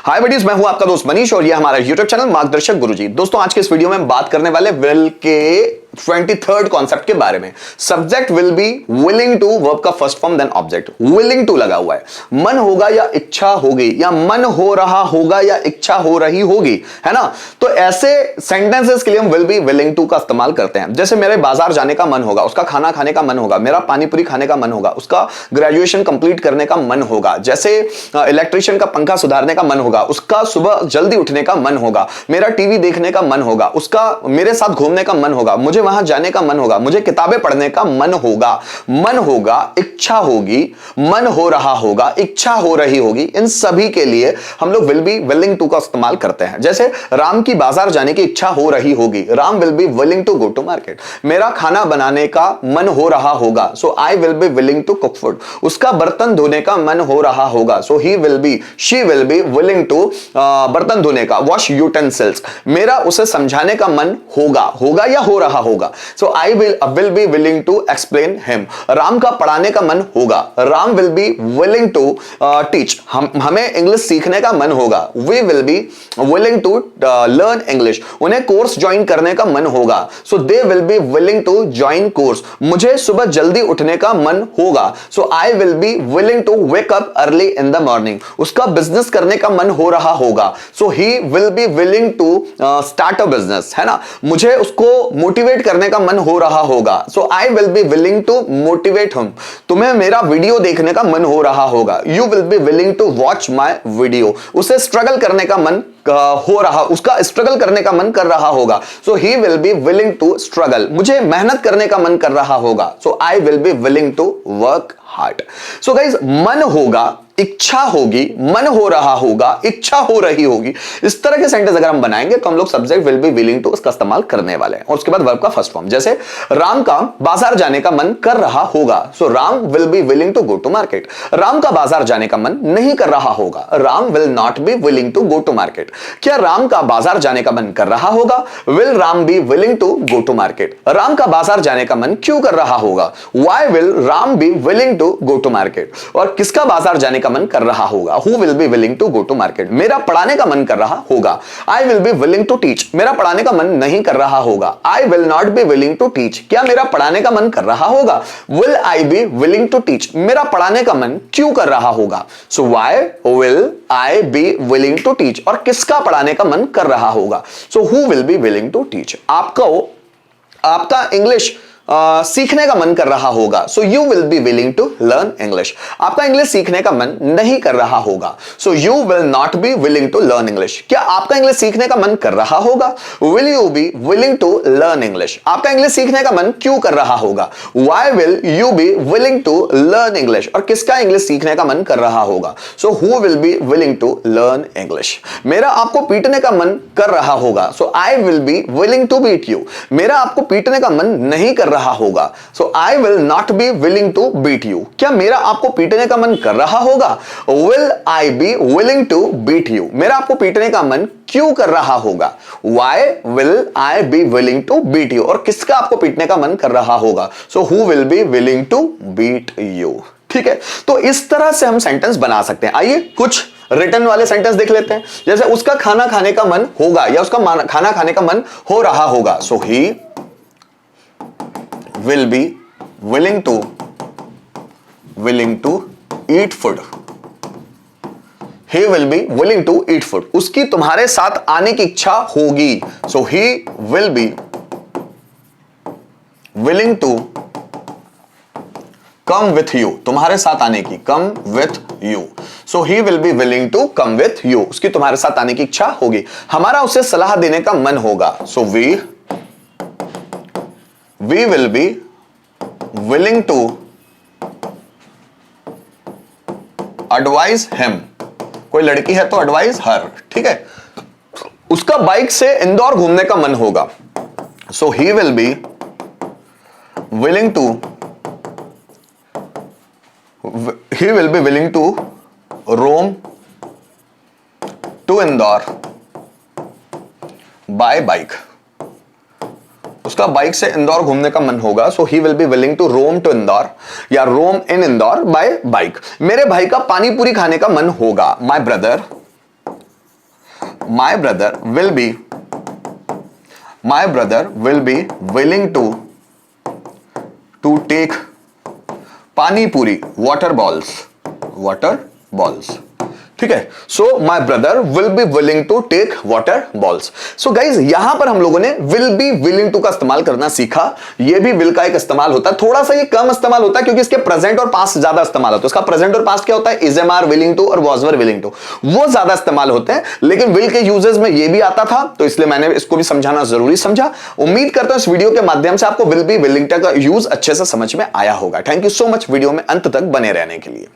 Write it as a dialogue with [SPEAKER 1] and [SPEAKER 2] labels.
[SPEAKER 1] हाय buddies, मैं हूं आपका दोस्त मनीष और ये हमारा यूट्यूब चैनल मार्गदर्शक गुरुजी। दोस्तों आज के इस वीडियो में हम बात करने वाले विल के 23rd कॉन्सेप्ट के बारे में। Subject will be willing to, verb का first form then object. Willing to लगा हुआ है, मन होगा या इच्छा होगी, या मन हो रहा होगा या इच्छा हो रही होगी, है ना। तो ऐसे सेंटेंसेस के लिए हम विल बी विलिंग टू का इस्तेमाल करते हैं। जैसे मेरे बाजार जाने का मन होगा, उसका खाना खाने का मन होगा, मेरा पानी पूरी खाने का मन होगा, उसका ग्रेजुएशन कंप्लीट करने का मन होगा। जैसे इलेक्ट्रिशियन का पंखा सुधारने का मन होगा, उसका सुबह जल्दी उठने का मन होगा। मेरा टीवी देखने का मन होगा, उसका मेरे साथ घूमने का मन होगा, मुझे वहां जाने का मन होगा, मुझे किताबें पढ़ने का मन होगा। मन होगा, इच्छा होगी, मन हो रहा होगा, इच्छा हो रही होगी। इन सभी के लिए हम लोग विल बी विलिंग टू का इस्तेमाल करते हैं। जैसे राम की बाजार जाने की इच्छा हो रही होगी, Ram will be willing to go to market. मेरा खाना बनाने का मन हो रहा होगा, so I will be willing to cook food. उसका बर्तन धोने का मन हो रहा होगा, so he will be, she will be willing to बर्तन धोने का, वॉश यूटेंसिल्स। मेरा उसे समझाने का मन होगा या हो रहा होगा, so I will be willing to explain him। Ram का पढ़ाने का मन होगा, Ram will be willing to teach। हमें इंग्लिश सीखने का मन होगा, we will be willing to learn English। उन्हें कोर्स ज्वाइन करने का मन होगा, so they will be willing to join course। मुझे सुबह जल्दी उठने का मन होगा, so I will be willing to wake up early in the morning। उसका बिजनेस करने का मन हो रहा होगा, so he will be willing to start a business, है ना। मुझे उसको मोटिवेट करने का मन हो रहा होगा, so I will be willing to motivate him. तुम्हें मेरा वीडियो देखने का मन हो रहा होगा, you will be willing to watch my video. उसे स्ट्रगल करने का मन हो रहा, उसका स्ट्रगल करने का मन कर रहा होगा, so he will be willing to struggle. मुझे मेहनत करने का मन कर रहा होगा, so I will be willing to work hard. So guys, मन होगा, इच्छा होगी, मन हो रहा होगा, इच्छा हो रही होगी। इस तरह के सेंटेंस अगर हम बनाएंगे तो हम लोग subject will be willing to इसका इस्तेमाल करने वाले हैं। और उसके बाद वर्ब का फर्स्ट फॉर्म, जैसे राम का बाजार जाने का मन कर रहा होगा, so Ram will be willing to go to market. Ram का बाजार जाने का मन नहीं कर रहा होगा, Ram will not be willing to go to market. क्या राम का बाजार जाने का मन कर रहा होगा, will Ram be willing to go to market. Ram का बाजार जाने का मन क्यों कर रहा होगा, why will Ram be willing to go to market. और किसका बाजार जाने का मन कर रहा होगा, who will be willing to go to market. मेरा पढ़ाने का मन कर रहा होगा, I will be willing to teach. मेरा पढ़ाने का मन नहीं कर रहा होगा, I will not be willing to teach. क्या मेरा पढ़ाने का मन कर रहा होगा, will I be willing to teach. मेरा पढ़ाने का मन क्यों कर रहा होगा, so why will I be willing to teach. और किसका पढ़ाने का मन कर रहा होगा, so who will be willing to teach. आपका इंग्लिश सीखने का मन कर रहा होगा, so you will be willing to learn English. आपका इंग्लिश सीखने का मन नहीं कर रहा होगा, so you will not be willing to learn English. क्या आपका इंग्लिश सीखने का मन कर रहा होगा, will you be willing to learn English. आपका इंग्लिश सीखने का मन क्यों कर रहा होगा, why will you be willing to learn English. और किसका इंग्लिश सीखने का मन कर रहा होगा, so who will be willing to learn English. मेरा आपको पीटने का मन कर रहा होगा, so I will be willing to beat you. मेरा आपको पीटने का मन नहीं कर रहा होगा, so I will not be willing to beat you. क्या मेरा आपको पीटने का मन कर रहा होगा, will I be willing to beat you. मेरा आपको पीटने का मन क्यों कर रहा होगा, why will I be willing to beat you. और किसका आपको पीटने का मन कर रहा होगा, so who will be willing to beat you. ठीक है, तो इस तरह से हम सेंटेंस बना सकते हैं। आइए कुछ रिटर्न वाले सेंटेंस देख लेते हैं। जैसे उसका खाना खाने का मन होगा, या उसका खाना खाने का मन हो रहा होगा, so he will be willing to eat food। he will be willing to eat food। उसकी तुम्हारे साथ आने की इच्छा होगी, so he will be willing to come with you। तुम्हारे साथ आने की, come with you, so he will be willing to come with you। उसकी तुम्हारे साथ आने की इच्छा होगी। हमारा उसे सलाह देने का मन होगा, so we will be willing to advise him। कोई लड़की है तो advise her। ठीक है, उसका बाइक से इंदौर घूमने का मन होगा, so he will be willing to roam to Indore by bike। उसका बाइक से इंदौर घूमने का मन होगा, so he will be willing to roam to Indore या roam in Indore by bike. मेरे भाई का पानी पूरी खाने का मन होगा, my brother my brother will be willing to take pani puri, water balls. ठीक है, so my brother will be willing to take water balls. So guys यहां पर हम लोगों ने विल बी विलिंग टू का इस्तेमाल करना सीखा. ये भी विल का एक इस्तेमाल होता है, थोड़ा सा ये कम इस्तेमाल होता है क्योंकि इसके प्रेजेंट और पास्ट ज्यादा इस्तेमाल होता है. इसका प्रेजेंट और पास्ट क्या होता है? Is am are willing to और वॉज वर विलिंग टू, वो ज्यादा इस्तेमाल होते हैं. लेकिन विल के यूजेस में ये भी आता था, तो इसलिए मैंने इसको भी समझाना जरूरी समझा. उम्मीद करता हूं इस वीडियो के माध्यम से आपको विल बी विलिंग का यूज अच्छे से समझ में आया होगा. Thank you so much video में अंत तक बने रहने के लिए.